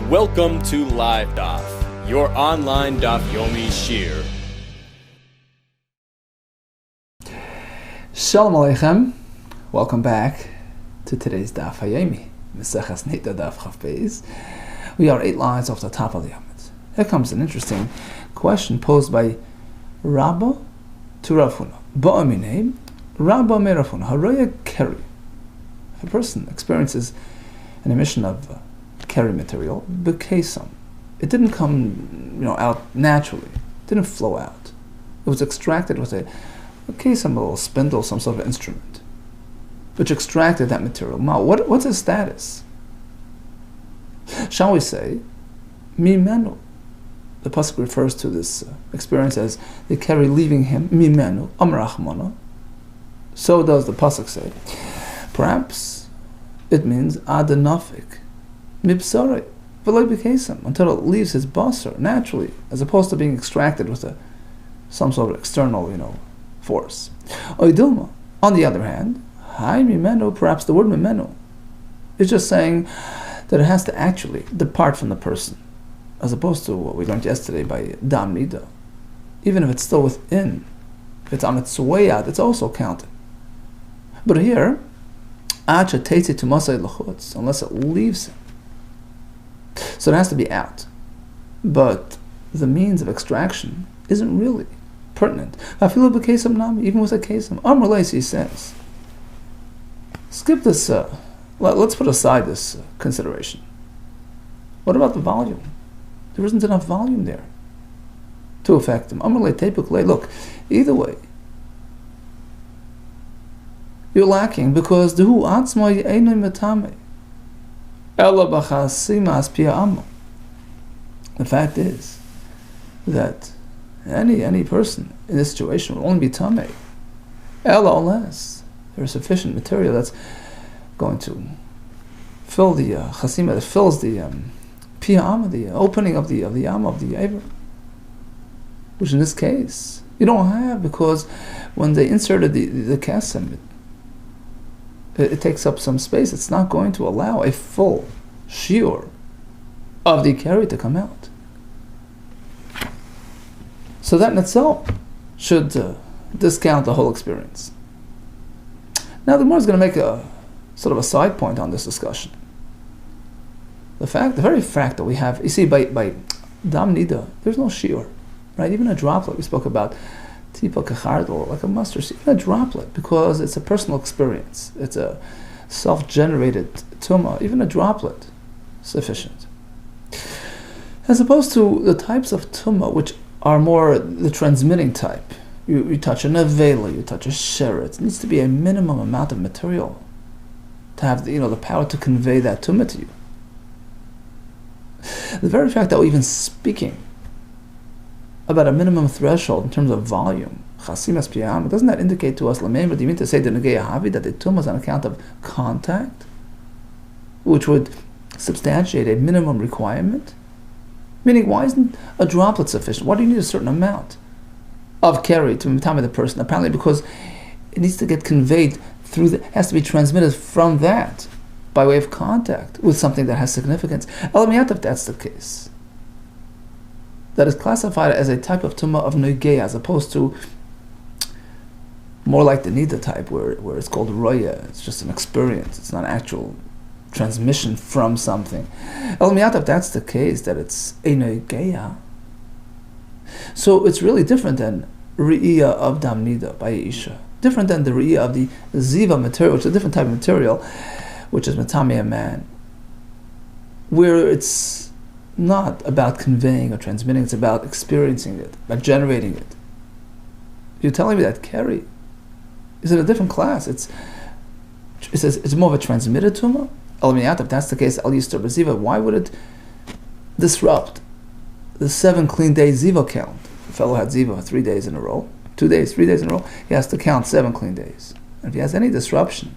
Welcome to LiveDaf, your online Daf Yomi Shir. Shalom Aleichem. Welcome back to today's Daf Hayomi, Meseches NIDAH Daf Chaf Beis. We are 8 lines off the top of the Amud. Here comes an interesting question posed by Rabba to Rav Huna. Ba'aminei, Rabba me Rav Huna, Haroya Keri. If a person experiences an emission of Keri material, Bekesam, it didn't come out naturally, it didn't flow out. It was extracted with a kesam, a little spindle, some sort of instrument, which extracted that material. Now, what's its status? Shall we say, Mimenu? The pasuk refers to this experience as the Keri leaving him, Mimenu, Amrachmana. So does the pasuk say. Perhaps it means Adanafik, Mibsare, V'loi Bekesam, until it leaves his basar naturally, as opposed to being extracted with some sort of external, force. Oidilma, on the other hand, Hai Mimenu, perhaps the word Mimenu is just saying that it has to actually depart from the person, as opposed to what we learned yesterday by Dam NIDAH. Even if it's still within, if it's on its way out, it's also counted. But here, unless it leaves him, so it has to be out. But the means of extraction isn't really pertinent. Even with a kesam, Amrulais says, skip this, let's put aside this consideration. What about the volume? There isn't enough volume there to affect him. Look, either way, you're lacking because the fact is that any person in this situation will only be tamei, unless there is sufficient material that's going to fill the chasima, that fills the piyam, the opening of the yam of the aver, which in this case you don't have, because when they inserted the kesem, it takes up some space. It's not going to allow a full shiur of the keri to come out. So that in itself should discount the whole experience. Now the Gemara is going to make a sort of a side point on this discussion. The very fact that we have, you see, by Dam NIDAH, there's no shiur, right? Even a droplet, we spoke about tipa kachardol, like a mustard seed, even a droplet, because it's a personal experience. It's a self-generated tumah, even a droplet, sufficient. As opposed to the types of tumah, which are more the transmitting type. You touch a nevela, you touch a sheret. It needs to be a minimum amount of material to have the power to convey that tumah to you. The very fact that we're even speaking about a minimum threshold in terms of volume, chasimas piyam, doesn't that indicate to us, Lameim, do you mean to say the negei havi, that the tumah is on account of contact, which would substantiate a minimum requirement? Meaning, why isn't a droplet sufficient? Why do you need a certain amount of keri to mitame the person? Apparently because it needs to get conveyed through, has to be transmitted from that by way of contact with something that has significance. Elamiyat, if that's the case, that is classified as a type of tumah of negei, as opposed to more like the NIDAH type, where it's called roya. It's just an experience. It's not actual transmission from something. Elamiyat, if that's the case, that it's a negei, so it's really different than re'iyah of Dam NIDAH by Isha. Different than the re'iyah of the ziva material, which is a different type of material, which is matame a man, where it's not about conveying or transmitting, it's about experiencing it, about generating it. You're telling me that keri is in a different class. It's more of a transmitted tumah? Elamiyat, if that's the case, al yistor b'ziva, why would it disrupt the 7 clean day ziva count? The fellow had ziva 3 days in a row, 3 days in a row, he has to count 7 clean days. And if he has any disruption,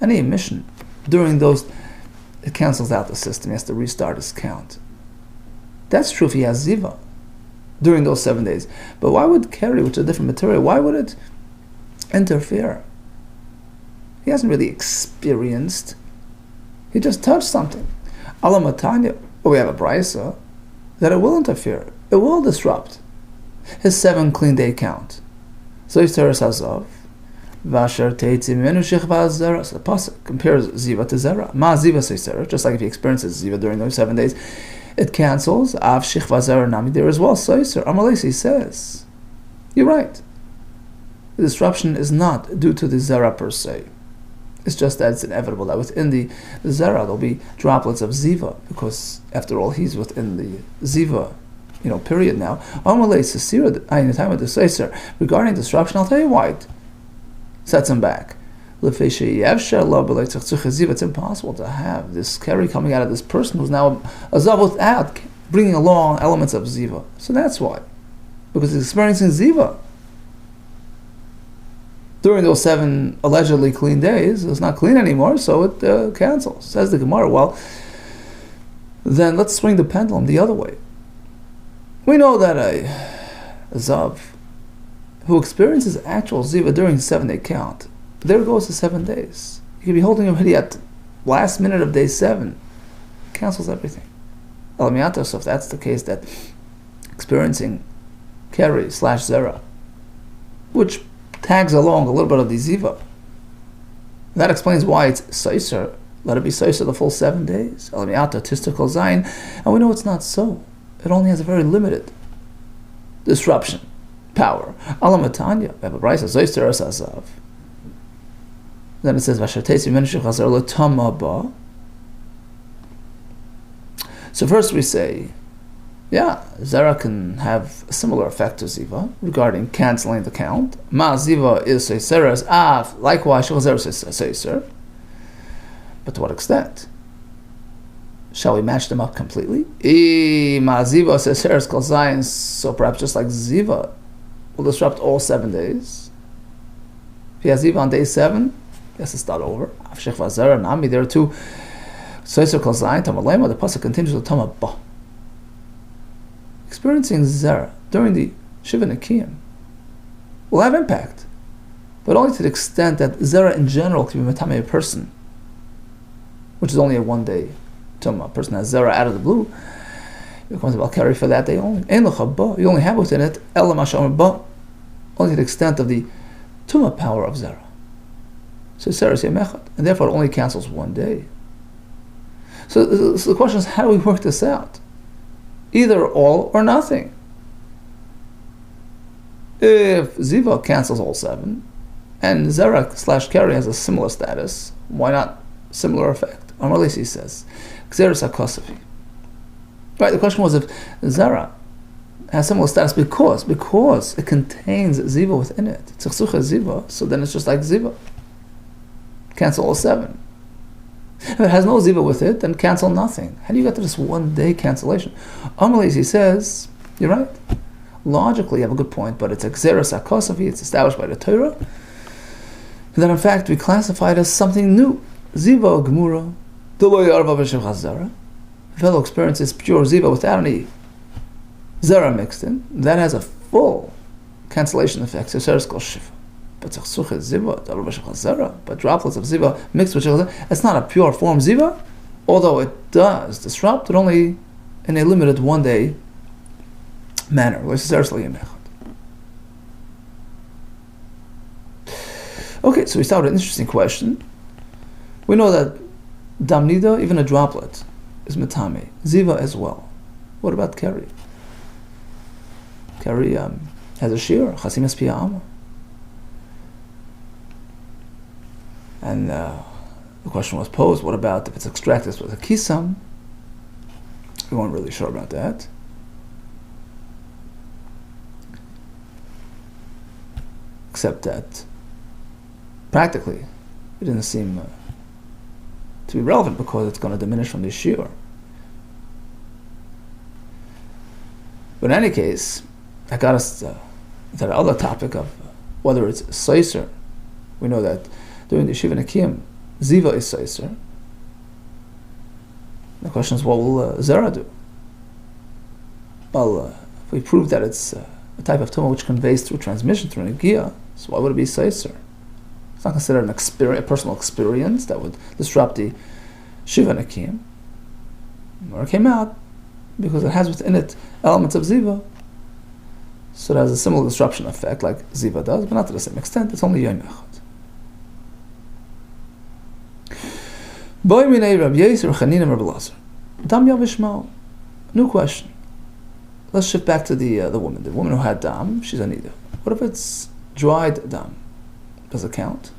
any emission during those, it cancels out the system. He has to restart his count. That's true if he has ziva during those 7 days. But why would keri, which is a different material, why would it interfere? He hasn't really experienced. He just touched something. Alamatanya, But we have a brisa that it will interfere. It will disrupt his 7 clean day count. So he teres hazav. Vasher teitzi mimenu shechva zera. So the pasuk compares ziva to zera. Ma ziva seisera. Just like if he experiences ziva during those 7 days, it cancels. Av shechva zera nami there as well. Seiser. Amalesi says, you're right. The disruption is not due to the zera per se. It's just that it's inevitable that within the zera there'll be droplets of ziva, because after all he's within the ziva, period now. Regarding disruption, I'll tell you why it sets him back. It's impossible to have this carry coming out of this person who's now a zav without bringing along elements of ziva. So that's why. Because he's experiencing ziva. During those 7 allegedly clean days, it's not clean anymore, so it cancels. Says the Gemara, well, then let's swing the pendulum the other way. We know that a zav who experiences actual ziva during the 7-day count, there goes the 7 days. You could be holding him already at last minute of day 7. Cancels everything. So if that's the case, that experiencing carry / zera, which tags along a little bit of the ziva, that explains why it's seiser. Let it be seiser the full 7 days. And we know it's not so. It only has a very limited disruption power. Alamatanya, we have a brisa seiser asazav. Then it says vashatesi menishich hazar l'tama ba. So first we say, yeah, zera can have a similar effect to ziva regarding canceling the count. Ma ziva is seiser as af. Likewise, shel zera seiser. But to what extent? Shall we match them up completely? Ma ziva seiser is kol zayin. So perhaps just like ziva will disrupt all 7 days. If he has ziva on day 7, he has to start over. Av shechva zera nami. There are 2. Seiser kol zayin tamalema. The pasuk continues with tama ba. Experiencing zera during the Shiva Nekiyim will have impact, but only to the extent that zera in general can be metame a person, which is only a 1-day tumah. A person has zera out of the blue, it becomes about carry for that day only. You only have within it only to the extent of the tumah power of zera. So zera is yemechad, and therefore it only cancels 1 day. So the question is, how do we work this out? Either all or nothing. If ziva cancels all 7, and zera / carry has a similar status, why not similar effect? Amalisi says, Xeris hakosavi. Right, the question was if zera has similar status because it contains ziva within it. Tzachsucha ziva, so then it's just like ziva. Cancel all 7. If it has no ziva with it, then cancel nothing. How do you get to this 1-day cancellation? Amalisi says, you're right. Logically, you have a good point, but it's a Xeris hakosavi, it's established by the Torah. And then in fact, we classify it as something new. Ziva gemura, delo yarva b'shem chazara. Fellow experiences pure ziva without any zera mixed in. That has a full cancellation effect. So seres kol shiva. But ziva, but droplets of ziva mixed with ziva, it's not a pure form ziva, although it does disrupt, but only in a limited 1-day manner. Okay, so we start with an interesting question. We know that dam nidah, even a droplet, is metame. Ziva as well. What about keri? Keri has a shear, chasimas piyama. And the question was posed, what about if it's extracted with a kisam? We weren't really sure about that. Except that, practically, it didn't seem to be relevant because it's going to diminish from the shear. But in any case, that got us to that other topic of whether it's seiser. We know that during the Shiva Nekiyim, ziva is seiser. The question is, what will zera do? Well, if we prove that it's a type of tumah which conveys through transmission, through negiah, so why would it be seiser? It's not considered an a personal experience that would disrupt the Shiva Nekiyim. Or it came out because it has within it elements of ziva. So it has a similar disruption effect like ziva does, but not to the same extent. It's only yom echad. Boy minei Rabbi Yisrael Chanina Rabbi Lazar. Dam Yavishmal. New question. Let's shift back to the woman. The woman who had dam, she's a NIDAH. What if it's dried dam? Does it count?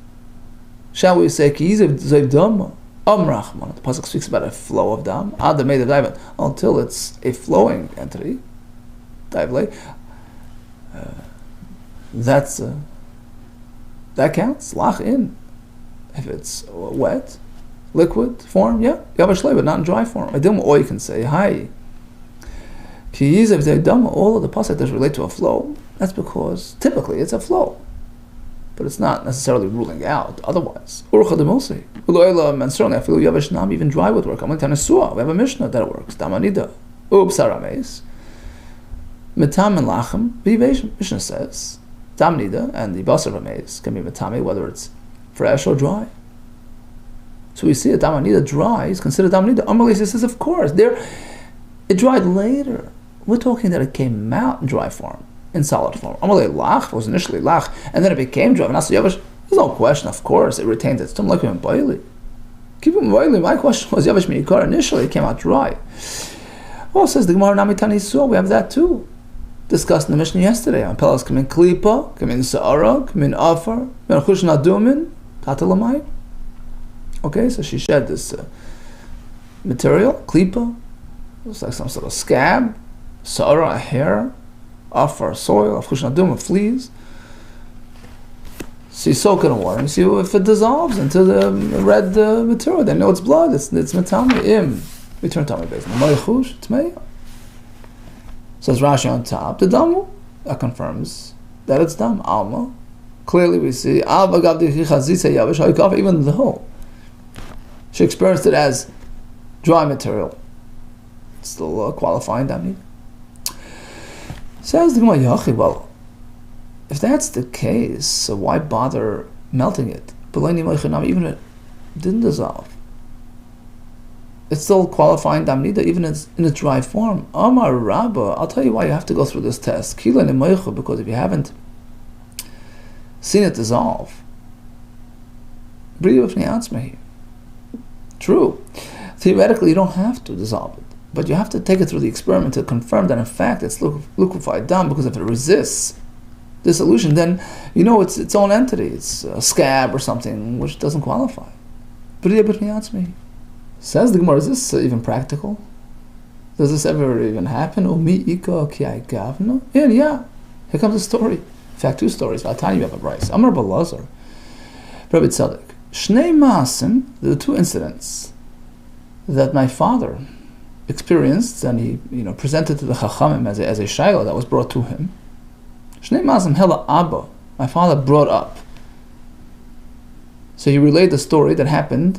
Shall we say ki yizev zayv dam? Amrachman. The pasuk speaks about a flow of dam. Ad made of diamond until it's a flowing entity. Divle. That counts. Lach in. If it's wet, liquid form, yeah, Yavashlei, but not in dry form. Or you can say, hi. All of the pasuk that relate to a flow, that's because typically it's a flow. But it's not necessarily ruling out otherwise. And certainly I feel Yavashnam, even dry would work. We have a Mishnah that works. Damanida. Ubsarames. Metam and lachem. Mishnah says, Damanida and the basar rames can be metame, whether it's fresh or dry. So we see that damanida dry is considered damanida. Amalei says, of course, it dried later. We're talking that it came out in dry form, in solid form. Amalei lach was initially lach, and then it became dry. There's no question, of course, it retained its tum like in boili. Keep it in boili. My question was Yavish Meikar. Initially, it came out dry. Oh, says the Gemara Nami Tani Suah. We have that too. Discussed in the Mishnah yesterday. Pelas come in klipa, come in sa'ara, come in afar, come in chushan adumin, tatalamai. Okay, so she shed this material, klipa. It's like some sort of scab, sa'ara, a hair, afar, soil, chushan adumin, fleas. So you soak it in water and see if it dissolves into the red material. They know it's blood. It's metame im. We turn tami based. Ma'chush tmei. Says Rashi on top. The damu that confirms that it's dam. Alma. Clearly we see even though she experienced it as dry material, it's still qualifying dam. Says the Gemara Yachi. Well, if that's the case, so why bother melting it? Even if it didn't dissolve, it's still qualifying damnida, even in its dry form. Amar Rabba, I'll tell you why you have to go through this test. Because if you haven't seen it dissolve, true. Theoretically, you don't have to dissolve it, but you have to take it through the experiment to confirm that in fact it's liquefied dam. Because if it resists dissolution, then you know it's its own entity. It's a scab or something which doesn't qualify. Says the Gemara, is this even practical? Does this ever even happen? Yeah. Here comes a story. In fact, two stories. I'll tell you about Bryce. Amar Balazar, Rabbi Tzadok. Shnei Maasim, there are two incidents that my father experienced, and he presented to the Chachamim as a shayla that was brought to him. Shnei Maasim Hela Abba, my father brought up. So he relayed the story that happened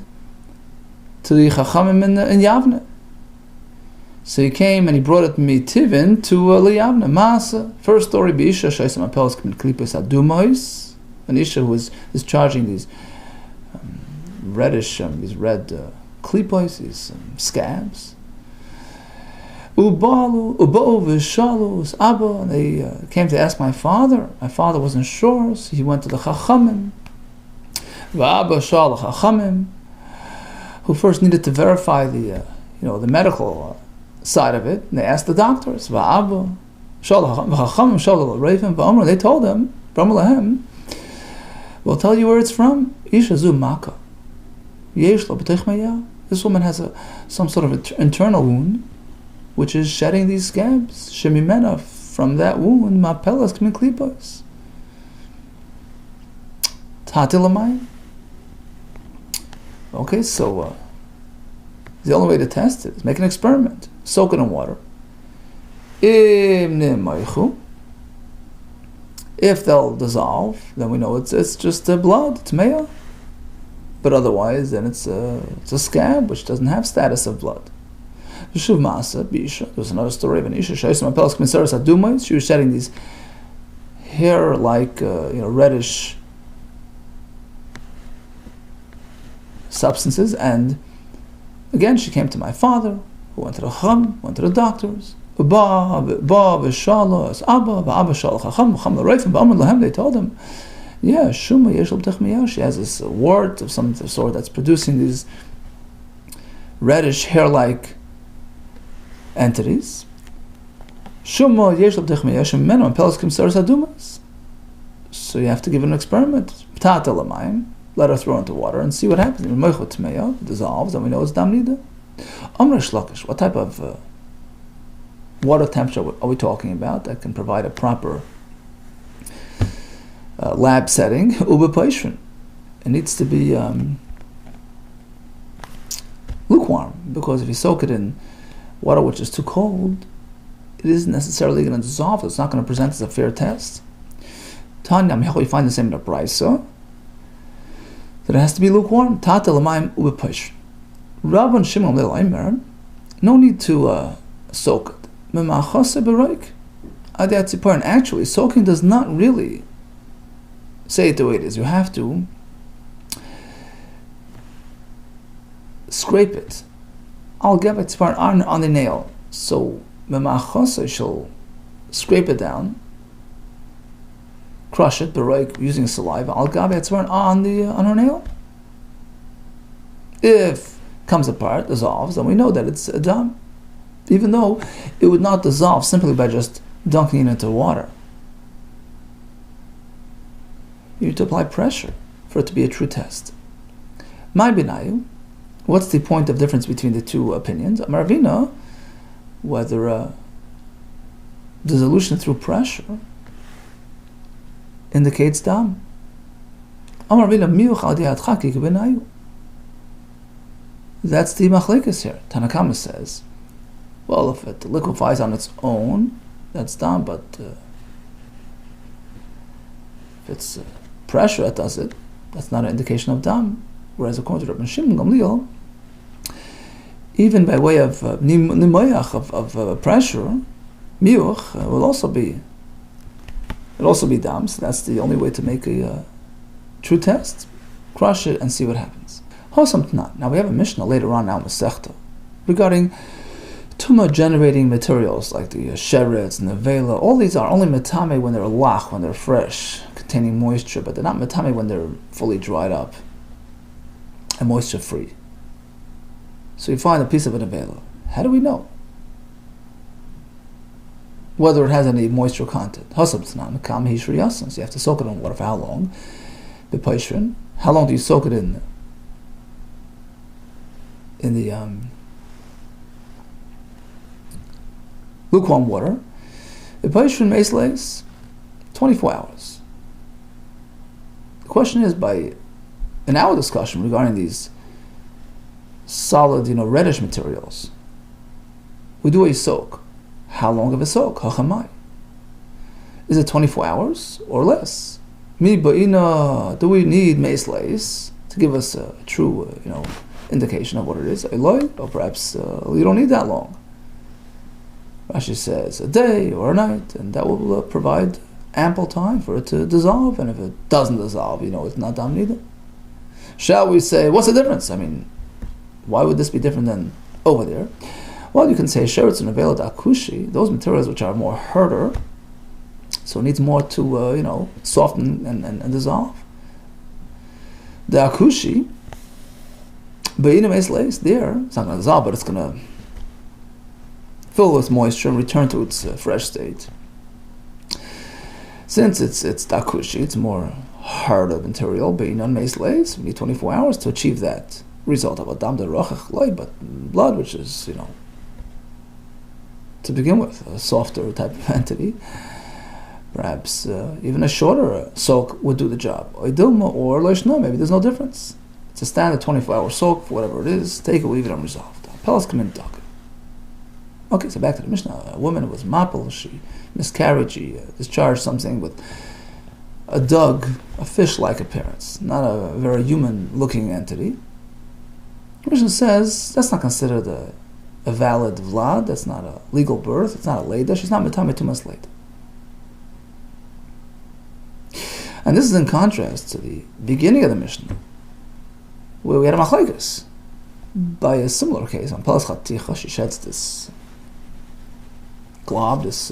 to the Chachamim in Yavne. So he came and he brought it mitivin to Yavne. Maasa. First story, Beisha Shaisam Apelos Kmin Klipos Adumois, an Isha who is discharging these reddish, these red klipos, these scabs. Uba'u v'shalus Abba, and they came to ask my father. My father wasn't sure, so he went to the Chachamim. V'Abba shal Chachamim, who first needed to verify the medical side of it. And they asked the doctors. V'Abba shal Chachamim shal Raven v'Amr. They told him, B'Amr we'll tell you where it's from. Isha zu Maka. Yesh lo b'tech maya. This woman has some sort of internal wound, which is shedding these scabs. Shemimena, from that wound, mapelas k'min klipos. Tatilamai. Okay, so the only way to test it is make an experiment. Soak it in water. If they'll dissolve, then we know it's just blood, it's mea. But otherwise, then it's a scab which doesn't have status of blood. There's another story of an isha. She was shedding these hair-like, reddish substances, and again she came to my father, who went to the Chacham, went to the doctors. They told him, yeah, Shuma Yeshel Techmiya, she has this wart of some sort that's producing these reddish hair-like entities. Shuma Yeshel Techmiya, Shemenu and Pelaskim Saras Adumas. So you have to give it an experiment. Tata Lamayim, let her throw into water and see what happens. It dissolves, and we know it's Dam NIDAH. Amr Shlakish, what type of water temperature are we talking about that can provide a proper lab setting? Uba Paishrin. It needs to be lukewarm, because if you soak it in water which is too cold, it isn't necessarily going to dissolve. It's not going to present as a fair test. Tanya, we find the same in the Brisa, that it has to be lukewarm. Tata Lamayim Uba Paishrin. Rabban Shimon Leimer, no need to soak it. And actually, soaking does not really say it the way it is. You have to scrape it. I'll give it on the nail. So she'll scrape it down, crush it, using saliva. I'll give it on her nail. If comes apart, dissolves, then we know that it's a dam, even though it would not dissolve simply by just dunking it into water. You need to apply pressure for it to be a true test. My binayu, what's the point of difference between the two opinions? Maravina, whether dissolution through pressure indicates dam. Maravina miuch al dihat chakik binayu. That's the machlekes here. Tanakama says, well, if it liquefies on its own, that's dam, but if it's pressure that does it, that's not an indication of dam. Whereas according to Rabban Shimon Gamliel, even by way of nimoyach of pressure, miuch will also be dam. So that's the only way to make a true test. Crush it and see what happens. Now we have a Mishnah later on now in Masechta regarding tumah generating materials like the sheretz and the vela. All these are only metame when they're lach, when they're fresh, containing moisture, but they're not metame when they're fully dried up and moisture free. So you find a piece of an vela. How do we know whether it has any moisture content? So you have to soak it in water for how long? How long do you soak it in the lukewarm water? The paishrin meisleis, 24 hours. The question is, in our discussion regarding these solid, reddish materials, we do a soak. How long of a soak? Hachamai. Is it 24 hours or less? Mi ba'ina, do we need meisleis to give us a true, indication of what it is? Eloi, or perhaps you don't need that long. Rashi says a day or a night, and that will provide ample time for it to dissolve. And if it doesn't dissolve, it's not dam NIDAH. Shall we say, what's the difference? Why would this be different than over there? Well, you can say sheretz and avela akushi, those materials which are more harder, so it needs more to soften and dissolve. The akushi, be'ina meisleis, there, it's not going to dissolve, but it's going to fill with moisture and return to its fresh state. Since it's dakushi, it's more harder material, be'ina meisleis, we need 24 hours to achieve that result of a dam derachach loy, but blood, which is, to begin with, a softer type of entity. Perhaps even a shorter soak would do the job. Or loishna, maybe there's no difference. It's a standard 24-hour soak for whatever it is. Take it, leave it unresolved. Pelas come in talk. Okay, so back to the Mishnah. A woman who was mapel, she miscarried, she discharged something with a dug, a fish-like appearance, not a very human-looking entity. The Mishnah says that's not considered a valid vlad, that's not a legal birth, it's not a leida, she's not metame 2 months late. And this is in contrast to the beginning of the Mishnah, where we had a machlekes. by a similar case. On Palas Chaticha, she sheds this glob, this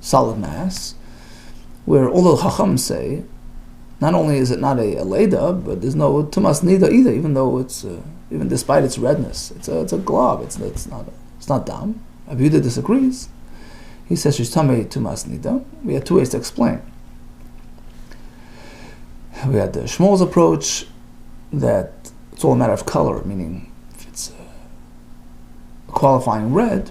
solid mass, where all the Chacham say, not only is it not a leda, but there's no tumas nida either, even though it's even despite its redness, it's a glob. It's not dam. Rabbi Yehuda disagrees. He says she's tamei tumas nida. We had two ways to explain. We had the Shmuel's approach that it's all a matter of color, meaning if it's a qualifying red,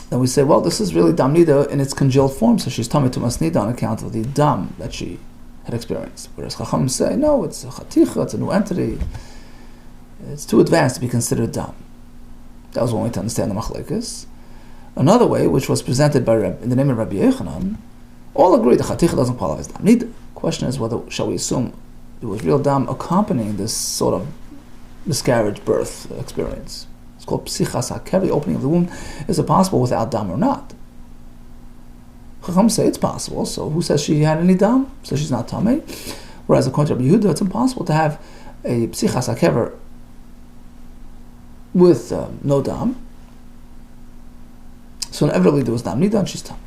then we say, well, this is really dam nida in its congealed form, so she's tamei tumas nida on account of the dam that she had experienced. Whereas Chacham say, no, it's a chaticha, it's a new entity, it's too advanced to be considered dam. That was one way to understand the machlekes. Another way, which was presented by in the name of Rabbi Yochanan, all agree the chaticha doesn't qualify as dam nida. Question is whether shall we assume it was real dam accompanying this sort of miscarriage birth experience. It's called psichas hakever, opening of the womb. Is it possible without dam or not? Chacham say it's possible, so who says she had any dam? So she's not tamei. Whereas according to Rabbi Yehuda, it's impossible to have a psichas hakever with no dam. So inevitably there was dam nida and she's tamei.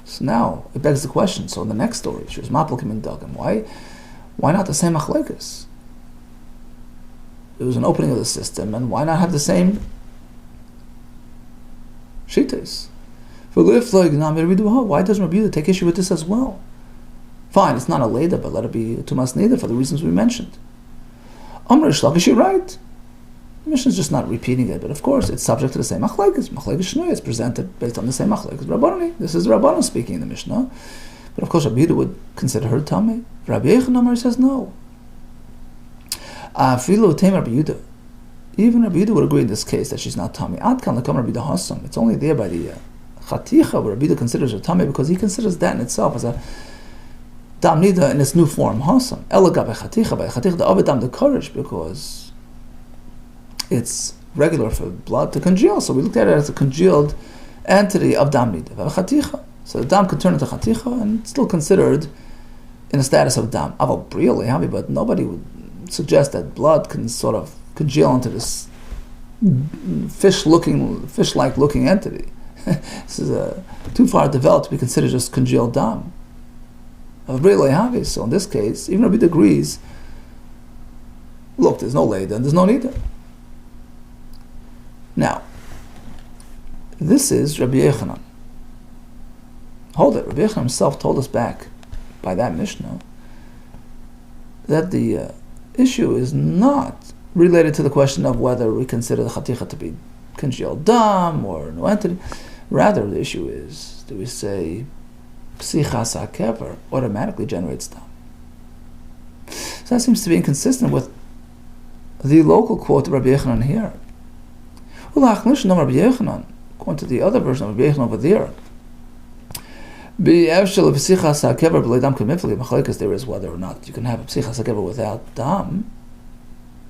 So now it begs the question. So in the next story, she was maplukim in dagim. Why not the same machlekes? It was an opening of the system, and why not have the same shitas? Why doesn't Rabbi Yehuda take issue with this as well? Fine, it's not a leda, but let it be tumas nida for the reasons we mentioned. Amr Shlavish, you're right. The Mishnah is just not repeating it, but of course it's subject to the same machlekes. Machlekes shnoy is presented based on the same machlekes. Rabbanani, this is Rabbanan speaking in the Mishnah, but of course Rabbi Yehuda would consider her tamei. Rabbi Yochanan says no. Afilu teim Rabbi Yehuda. Even Rabbi Yehuda would agree in this case that she's not tamei. Ad kan lekam Rabbi Yehuda hasam. It's only there by the chaticha where Rabbi Yehuda considers her tamei because he considers that in itself as a dam nida in its new form hasam. Elagab by chaticha the other dam the courage because it's regular for blood to congeal, so we looked at it as a congealed entity of dam nida. So the dam can turn into chaticha and it's still considered in a status of dam. Aval really heavy, but nobody would suggest that blood can sort of congeal into this fish-like looking entity. This is too far developed to be considered just congealed dam. Really heavy. So in this case, even Rabbi agrees. Look, there's no leda and there's no nida. Now, this is Rabbi Yochanan. Hold it. Rabbi Yochanan himself told us back by that Mishnah that the issue is not related to the question of whether we consider the chaticha to be congealed dam or no entity. Rather, the issue is, do we say psichas hakever automatically generates dam? So that seems to be inconsistent with the local quote of Rabbi Yochanan here. According to the other version of Rabbi Yochanan over there, there is whether or not you can have a psichas hakever without dam,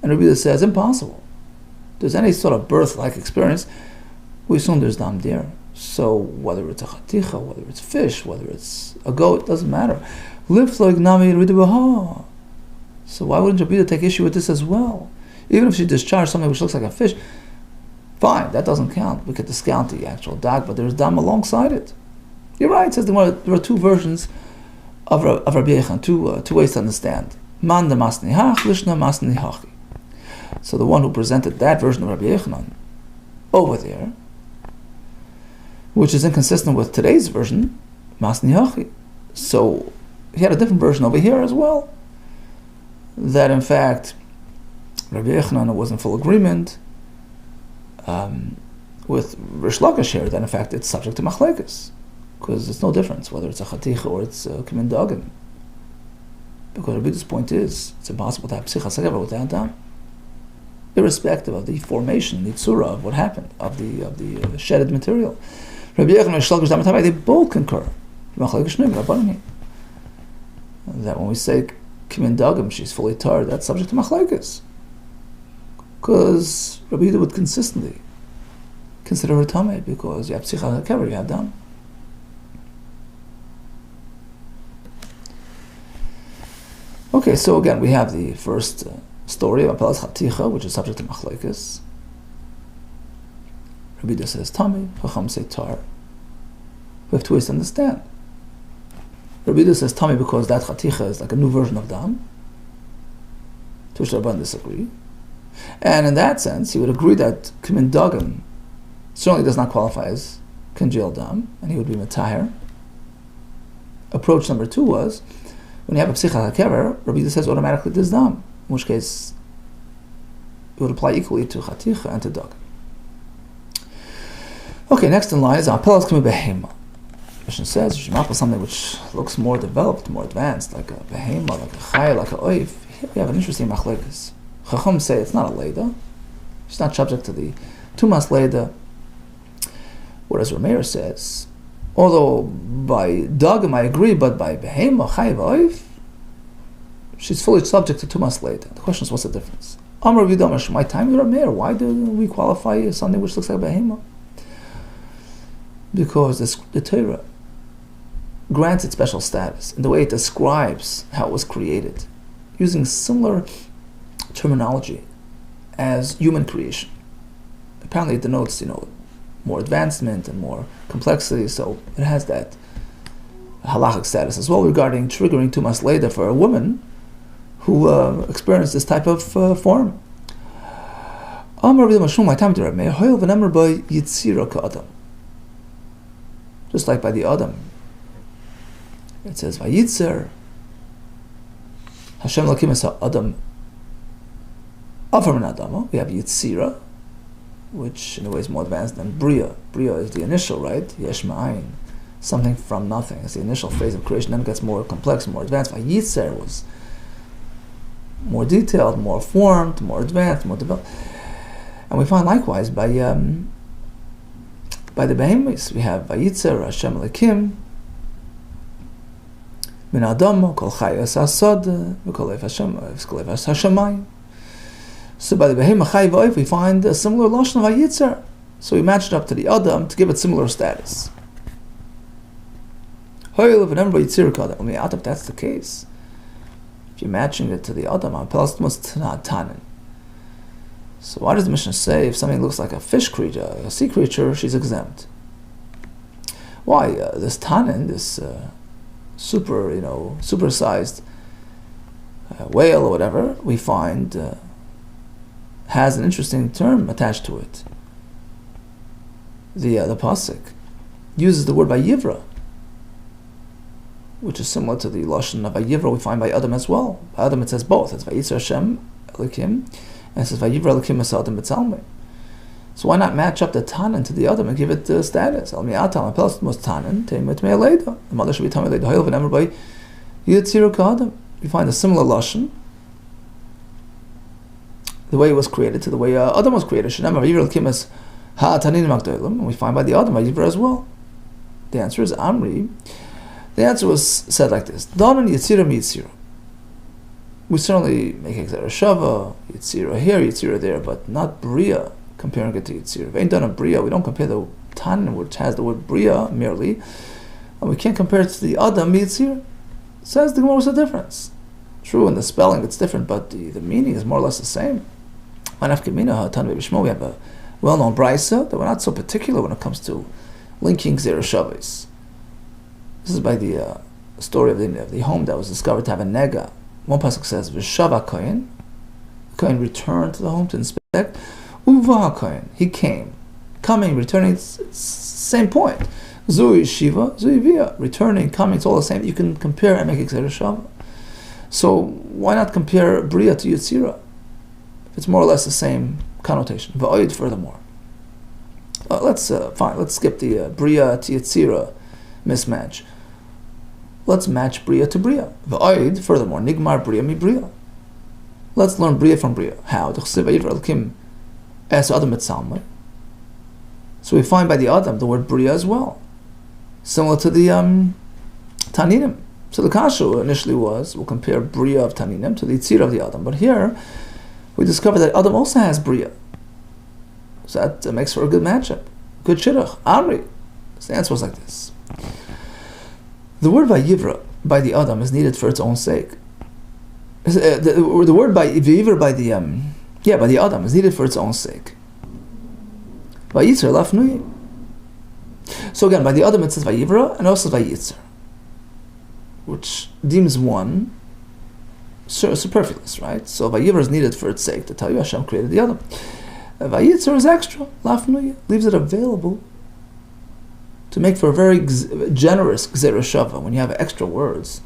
and Rabbi Yehuda says impossible. If there's any sort of birth-like experience, we assume there's dam there. So whether it's a chaticha, whether it's fish, whether it's a goat, doesn't matter. So why wouldn't Rabbi Yehuda take issue with this as well? Even if she discharged something which looks like a fish, fine, that doesn't count. We could discount the actual dag, but there's dam alongside it. You're right, it says there are two versions of Rabbi Yochanan, two ways to understand. Man de masni hach, lishna masni hachi. So the one who presented that version of Rabbi Yochanan over there, which is inconsistent with today's version, masni hachi. So he had a different version over here as well, that in fact Rabbi Yochanan was in full agreement with Rish Lakish here, that in fact it's subject to machlekes, because it's no difference whether it's a chaticha or it's a kimin dagim. Because Rabbi's point is, it's impossible to have psichas hakever without dam, irrespective of the formation, the tzura of what happened, of the shedded material. Rabbi Yochanan and Rish Lakish, they both concur. That when we say kimin dagim, she's fully tar, that's subject to machlekes. Because Rabbi Yehuda would consistently consider her tamei because you have psichas hakever, you have dam. Okay, so again we have the first story of Apelas Chaticha, which is subject to Machlekes. Rabbi Yehuda says Tami, Chacham say Tar. We have two ways to understand. Rabbi Yehuda says Tami because that Chaticha is like a new version of Dam, to which the Rabban disagree. And in that sense, he would agree that Kimin Dagan certainly does not qualify as congealed Dam, and he would be Matahir. Approach number two was, when you have a Psicha HaKever, Rabbi Yehuda says automatically this Dam, in which case it would apply equally to Chaticha and to Dagan. Okay, next in line is Apelas Kimi Behema. Mishnah says, you should something which looks more developed, more advanced, like a Behema, like a Chay, like a Oif. Here we have an interesting Machlekes. Chacham say it's not a Leida. It's not subject to the Tumas Leida. Whereas Rameir says, although by Dagam I agree, but by Behema, Chay, Oif, she's fully subject to Tumas Leida. The question is, what's the difference? Amar Vidamash, my time is Rameir. Why do we qualify something which looks like Behema? Because the Torah grants it special status in the way it describes how it was created, using similar terminology as human creation. Apparently it denotes, more advancement and more complexity, so it has that halachic status as well regarding triggering Tumas Leida for a woman who experienced this type of form. Just like by the Adam, it says Vayitzer Hashem Lakim es Adam Avar min Adama. We have Yitzira, which in a way is more advanced than Bria. Bria is the initial, right? Yesh Ma'ayin, something from nothing. It's the initial phase of creation. Then it gets more complex, more advanced. Vayitzer was more detailed, more formed, more advanced, more developed. And we find likewise by the Behemoths, we have Vayitzer Hashem Lakim Min Adam Kol Chayas Asad V'Kol Eivas Hashemayim. So by the Behemoth Chay V'Oif we find a similar lashon of Vayitzer. So we matched it up to the Adam to give it similar status. If that's the case, if you're matching it to the Adam, Tanin. So why does the Mishnah say if something looks like a fish creature, a sea creature, she's exempt? Why? This Tanin, this supersized whale or whatever, we find has an interesting term attached to it. The pasuk uses the word Vayivra, which is similar to the lashon of Vayivra we find by Adam as well. By Adam it says both. It's Vayitzer Hashem Elikim, and it says Vayivra Elikim es Adam b'Tzalmei. So why not match up the Tanin to the Adam and give it status? Al mi'atam apels most Tanin teimut me'aleida. The mother should be tamei leida. Hoil v'nemer by Yitzira k'Adam. You find a similar lashon, the way it was created to the way Adam was created. Shenamar Vayivra Elikim es ha'Tanin magdolim, and we find by the Adam Vayivra as well. The answer is Amri. The answer was said like this: Danan Yitzira miYitzira. We certainly make Exera Shava, Yitzira here, Yitzira there, but not Bria, comparing it to Yitzira. If ain't done a Bria, we don't compare the Tan, which has the word Bria merely, and we can't compare it to the Adam Yitzira. Says the Gemara, what's the difference? True, in the spelling it's different, but the meaning is more or less the same. We have a well-known Brisa that we're not so particular when it comes to linking Exera Shavas. This is by the story of the home that was discovered to have a nega. One pasuk says, "V'shava kohen," the kohen returned to the home to inspect. Uva kohen, he came, coming, returning. It's same point. Zui shiva, zui via, returning, coming. It's all the same. You can compare and make Exera Shava. So why not compare Bria to Yitzira? It's more or less the same connotation. Va'oid, furthermore. Let's skip the Bria to Yitzira mismatch. Let's match Bria to Bria. V'oid, furthermore, Nigmar Bria mi Bria. Let's learn Bria from Bria. How? So we find by the Adam the word Bria as well. Similar to the Taninim. So the Kashu initially was, we'll compare Bria of Taninim to the Yitzira of the Adam. But here, we discover that Adam also has Bria. So that makes for a good matchup. Good shidduch. Amri. So the answer was like this. The word Vayivra by the Adam is needed for its own sake. The word by v'yiver by the by the Adam is needed for its own sake. Vayitzer lafnui. So again, by the Adam it says vayivra and also vayitzer, which deems one superfluous, right? So vayivra is needed for its sake to tell you Hashem created the Adam. Vayitzer is extra, lafnui, leaves it available to make for a very generous gzera shava. When you have extra words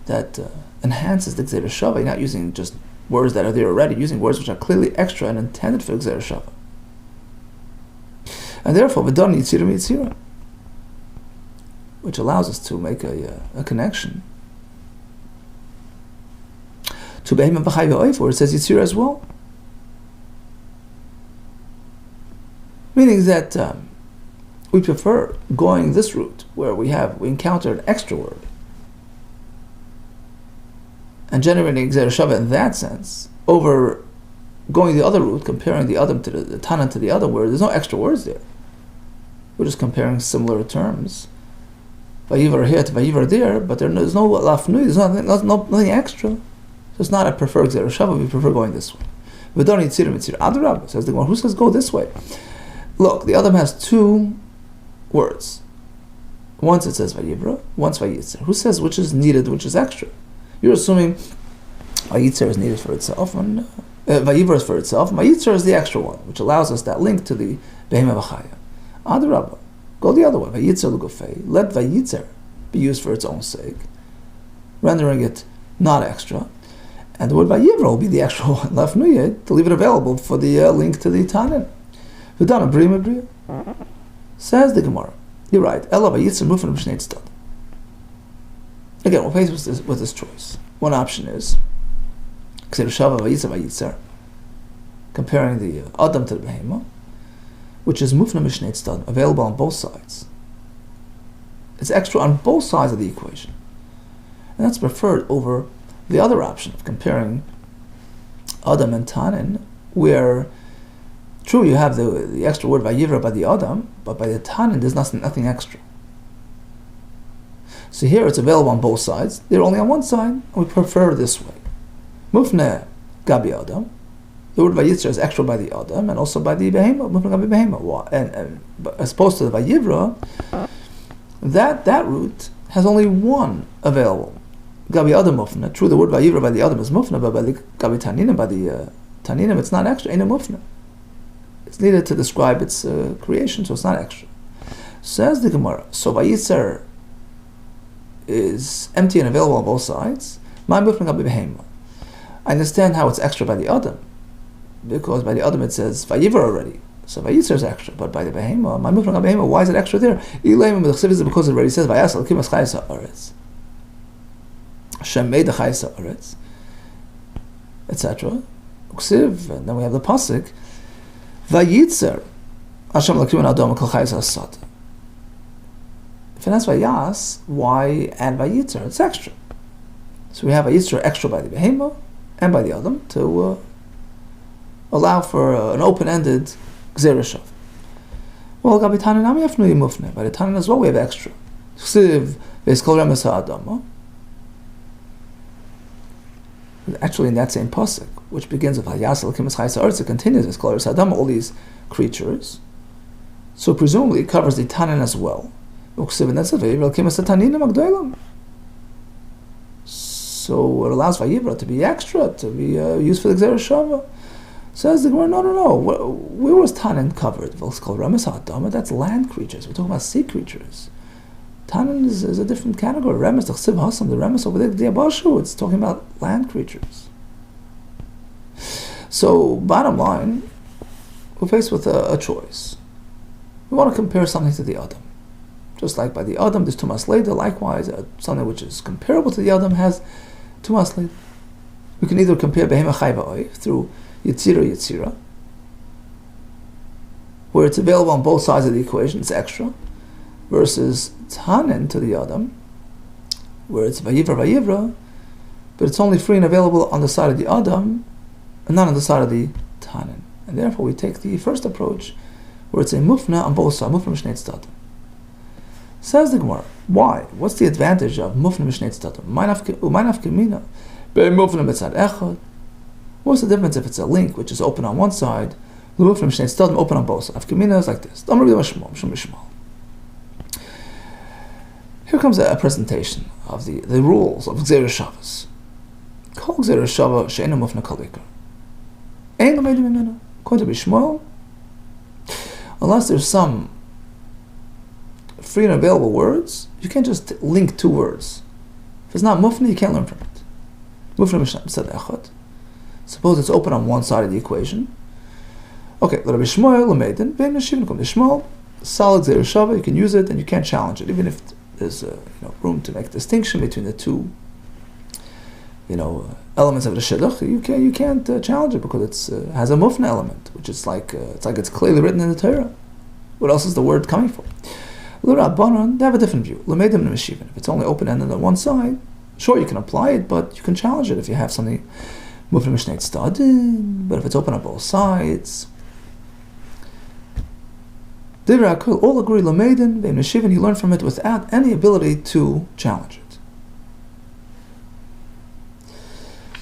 that enhances the gzera shava, you're not using just words that are there already, using words which are clearly extra and intended for gzera shava. And therefore, v'dan yitzira mitzira, which allows us to make a connection to behema b'chai v'oif, where it says yitzira as well. Meaning that we prefer going this route, where we encounter an extra word, and generating gzera shava in that sense, over going the other route, comparing the Adam to the Tanan to the Adam, where there's no extra words there. We're just comparing similar terms. Vayivar here to Vayivar there, but there's no lafnui, there's nothing extra. So it's not a preferred gzera shava, we prefer going this way. V'dan yitzira mitzira adrab, says the Gemara, who says go this way? Look, the Adam has two words. Once it says Vayivra, once Vayitzer. Who says which is needed, which is extra? You're assuming Vayitzer is needed for itself, and Vayivra is for itself. Vayitzer is the extra one, which allows us that link to the Behema V'chaya. Adrabah, go the other way. Vayitzer l'gufei. Let Vayitzer be used for its own sake, rendering it not extra. And the word Vayivra will be the extra one, lafnuyed, to leave it available for the link to the Tanin. V'dana b'riyah b'riyah. Says the Gemara, you're right. Ela Vayitzer mufan b'shnei tzad. Again, we're faced with this choice. One option is K'ser Shava Vayitzer Vayitzer, comparing the Adam to the Behema, which is mufna mishnei tzad, available on both sides. It's extra on both sides of the equation, and that's preferred over the other option of comparing Adam and Tanin, where true you have the extra word Vayivra by the Adam, but by the Tanin there's nothing extra. So here it's available on both sides. They're only on one side, and we prefer this way. Mufna gabi Adam. The word Vayitzer is extra by the Adam and also by the Behema. Mufna gabi Behema. And as opposed to the Vayivra, that root has only one available. Gabi Adam mufna. True, the word Vayivra by the Adam is mufna, but by the gabi Taninim, by the Taninim, it's not extra. Ain't a mufna. It's needed to describe its creation, so it's not extra. Says the Gemara, so Vayitzer is empty and available on both sides. My mufna gabi Behema. I understand how it's extra by the Adam, because by the Adam it says Vayivra already, so Vayitzer is extra. But by the Behema, my mufna gabi Behema, why is it extra there? Because it already says Vayasal kimas chayes haaretz. Hashem made the chayes haaretz, etc. And then we have the pasuk Vayitzer Hashem lakim Adam kol chayes hasad. If that's Vayas, why add Vayitzer? It's extra. So we have Vayitzer extra by the Behema and by the Adam to allow for an open-ended Gzera Shav. Well, Gabi Tanin Nami Afnui Mufne. By the Tanin as well we have extra. Actually, in that same pasuk, which begins with Hayasal Kimas Chayes Haaretz, it continues as Kol Adam, all these creatures. So presumably it covers the Tanin as well. So it allows Vayivra to be extra, to be used for the Gzera Shava. Says the Gemara, no. Where was Tanin covered? It's called Remes HaAdama. That's land creatures. We're talking about sea creatures. Tanin is a different category. Remes, the Chsiv Hasam, the Remes over there, the Abashu, it's talking about land creatures. So, bottom line, we're faced with a choice. We want to compare something to the Adam. Just like by the Adam, there's Tumas Leda, likewise, something which is comparable to the Adam has Tumas Leda. We can either compare Behema Chai V'Oif through Yitzira, where it's available on both sides of the equation, it's extra, versus Tanin to the Adam, where it's Vayivra, but it's only free and available on the side of the Adam, and not on the side of the Tanin. And therefore we take the first approach, where it's a Mufna on both sides, Mufna Mishnei Tzdadim. Says the Gemara, why? What's the advantage of Mufna Mishnei Tzdadim? U'may nafka mina, What's the difference if it's a link which is open on one side, open on both sides? Kamina is like this. Here comes a presentation of the rules of Gzeir Shabbos. Kol Gzeir Shabbos she'ena mufna kol ikar. Ein l'meidim mimena. According to Bishmuel, unless there's some free and available words, you can't just link two words. If it's not mufna, you can't learn from it. Mufna b'tzad echad. Suppose it's open on one side of the equation. Okay, Rabbi Shmuel l'meidin ve'en meshivin kom Shmuel. Solid Gzeir Shabbos, you can use it and you can't challenge it, even if there's room to make a distinction between the two, elements of the shidduch. You can't challenge it because it has a mufna element, which is it's clearly written in the Torah. What else is the word coming from? L'Rabbanan, they have a different view. L'meidim meshivin. If it's only open-ended on one side, sure you can apply it, but you can challenge it if you have something mufna mishnei tzadin. But if it's open on both sides, all agree l'meidin ve'en meshivin. You learn from it without any ability to challenge it.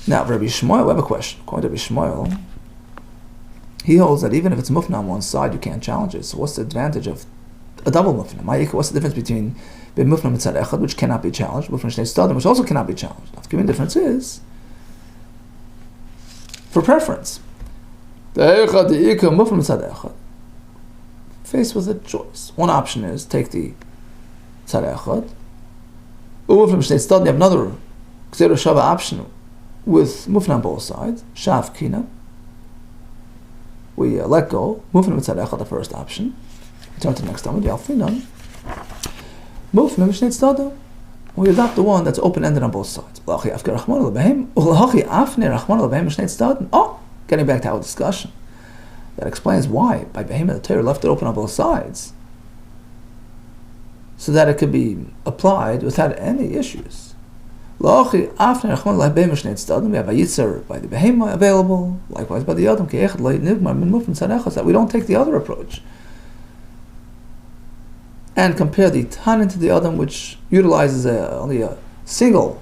Now, Rabbi Shmuel, we have a question. According to Rabbi Shmuel, he holds that even if it's mufna on one side, you can't challenge it. So what's the advantage of a double mufna? What's the difference between mufna mitzad echad, which cannot be challenged, mufna shnei tzadim, which also cannot be challenged? The given difference is for preference. Faced with a choice. One option is take the tzad echad. Mufna mishnei tzadin, you have another Gzeir Shabbos option with mufna on both sides. Shav kina. We let go. Mufna mitzad echad, the first option. Turn to the next talmud. Yalfinan. Mufna mishnei tzadin. We adopt the one that's open-ended on both sides. Oh, getting back to our discussion. That explains why, by Behemoth, the Torah left it open on both sides, so that it could be applied without any issues. We have a Yitzhar by the Behemoth available, likewise by the Adam, that we don't take the other approach and compare the Tanin to the Adam, which utilizes only a single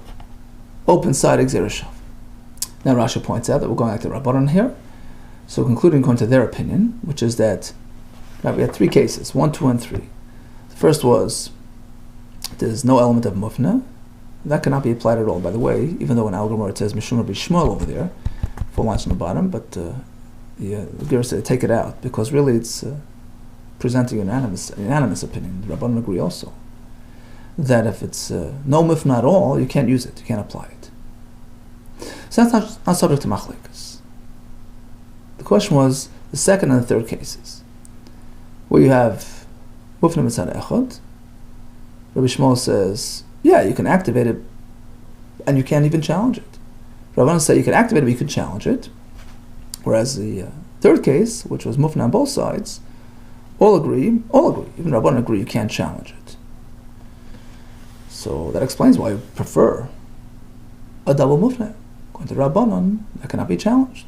open-sided Gzeir Shabbos. Now Rashi points out that we're going back to Rabbanan here. So concluding according to their opinion, which is that we had three cases, 1, 2, and 3. The first was there's no element of mufna. That cannot be applied at all, by the way, even though in Al-Gemara it says Mishum Rabbi Shmuel over there, 4 lines on the bottom, but the Gemara said take it out, because really it's presenting an unanimous opinion. The Rabbanan agree also that if it's no mufna at all, you can't use it, you can't apply it. So that's not subject to machlekas. The question was the second and the third cases, where you have mufna mitzad echad. Rabbi Shmuel says, yeah, you can activate it, and you can't even challenge it. Rabbanan say you can activate it, but you can challenge it. Whereas the third case, which was mufna on both sides, all agree. Even Rabbanan agree you can't challenge it. So that explains why you prefer a double mufna. According to Rabbanan, that cannot be challenged.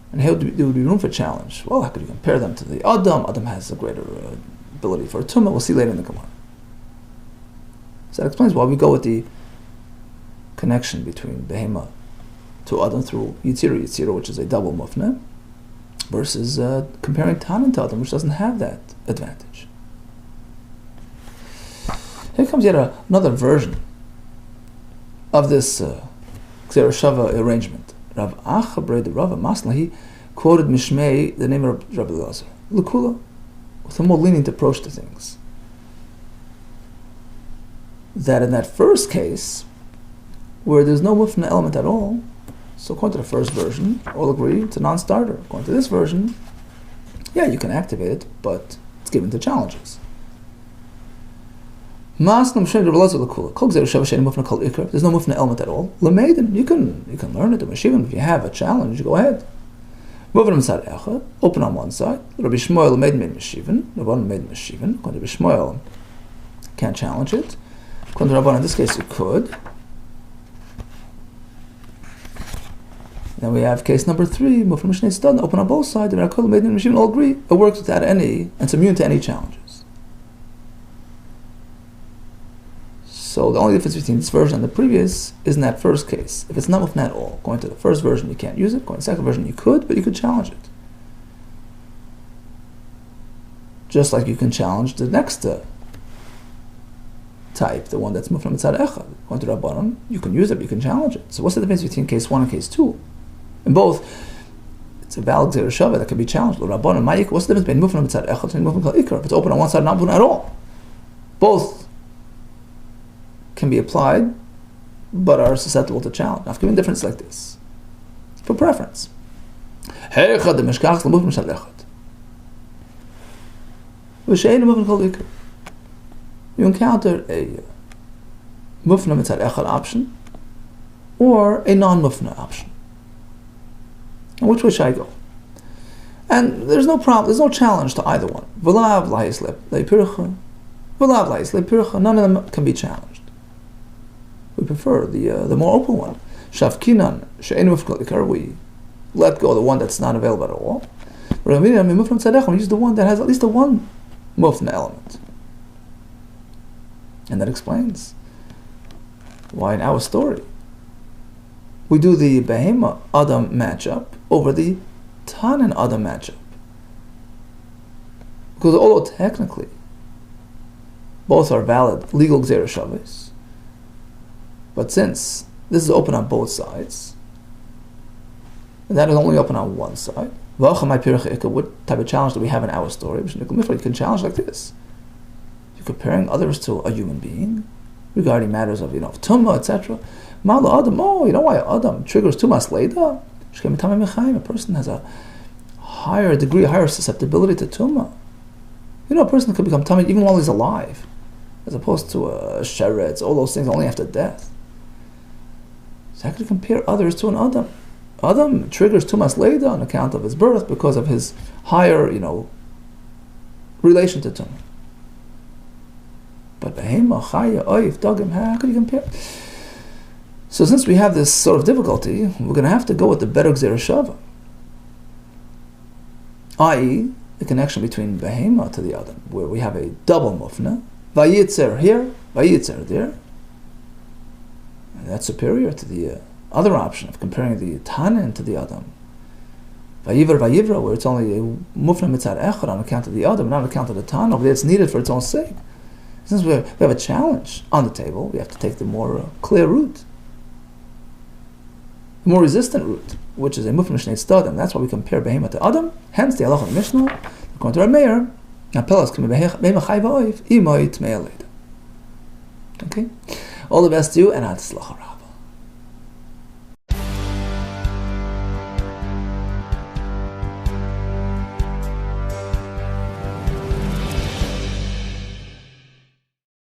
And here there would be room for challenge. Well, how could you compare them to the Adam? Adam has a greater ability for a tumah. We'll see later in the Gemara. So that explains why we go with the connection between Behema to Adam through Yitzira, which is a double mufna, versus comparing Tanin to Adam, which doesn't have that advantage. Here comes yet another version of this Gzeir Shabbos arrangement. Rav Achabre, the Rav Masla, he quoted Mishmei, the name of Rabbi Elazar, L'Kula, with a more lenient approach to things. That in that first case, where there's no mufna element at all, so according to the first version, all agree it's a non-starter. According to this version, yeah, you can activate it, but it's given to challenges. There's no mufna element at all. You can learn it. If you have a challenge, go ahead. Open on one side. Rabbi Shmuel made Meshivin. Rabbanan made Meshivin. According to Rabbi Shmuel, can't challenge it. According to Rabbanan, in this case, you could. Then we have case number 3. Mufna Mishnei Tzadin. Open on both sides. The Rabbanan made Meshivin. All agree. It works without any, and it's immune to any challenges. So the only difference between this version and the previous is in that first case. If it's not mufna at all, going to the first version you can't use it, going to the second version you could, but you could challenge it. Just like you can challenge the next type, the one that's mufna mitzad echad. Going to Rabbanon, you can use it, but you can challenge it. So what's the difference between case 1 and case 2? In both, it's a valid Gzera Shava that can be challenged. Rabbanon, Mayik, what's the difference between mufna mitzad echad and mufna kal ikar? If it's open on one side, not mufna at all. Both can be applied, but are susceptible to challenge. Now, I've given a difference like this, for preference. You encounter a mufna mitzad echad option, or a non-mufna option. And which way should I go? And there's no problem, there's no challenge to either one. V'lav la'is le'pircha, v'lav la'is le'pircha, none of them can be challenged. We prefer the more open one. Shavkinan she'ein mufna ikar, we let go of the one that's not available at all. We use the one that has at least the one mufna element. And that explains why in our story we do the Behema Adam matchup over the Tanan Adam matchup. Because although technically both are valid legal Gzera Shavos, but since this is open on both sides, and that is only open on one side, what type of challenge do we have in our story? You can challenge like this. You're comparing others to a human being regarding matters of, of tumma, etc. Ma'ala Adam, you know why Adam triggers tumas leida? A person has a higher degree, a higher susceptibility to tumma. A person could become tummy even while he's alive, as opposed to sheretz, all those things only after death. So how could you compare others to an Adam? Adam triggers tumas leida on account of his birth because of his higher, relation to tumma. But behema, chaya, oif, dagim, how could you compare? So since we have this sort of difficulty, we're going to have to go with the better Gzera Shava, i.e., the connection between behema to the Adam, where we have a double mufna, vayitzer here, vayitzer there. And that's superior to the other option of comparing the Tanin to the Adam. Vayivra, where it's only a mufna mitzad echad on account of the Adam, not on account of the Tan, over there it's needed for its own sake. Since we have a challenge on the table, we have to take the more clear route, the more resistant route, which is a mufna shnei tzadim. That's why we compare behema to Adam. Hence the halacha of the Mishnah, according to our mayor, okay? All the best to you, and atzlach.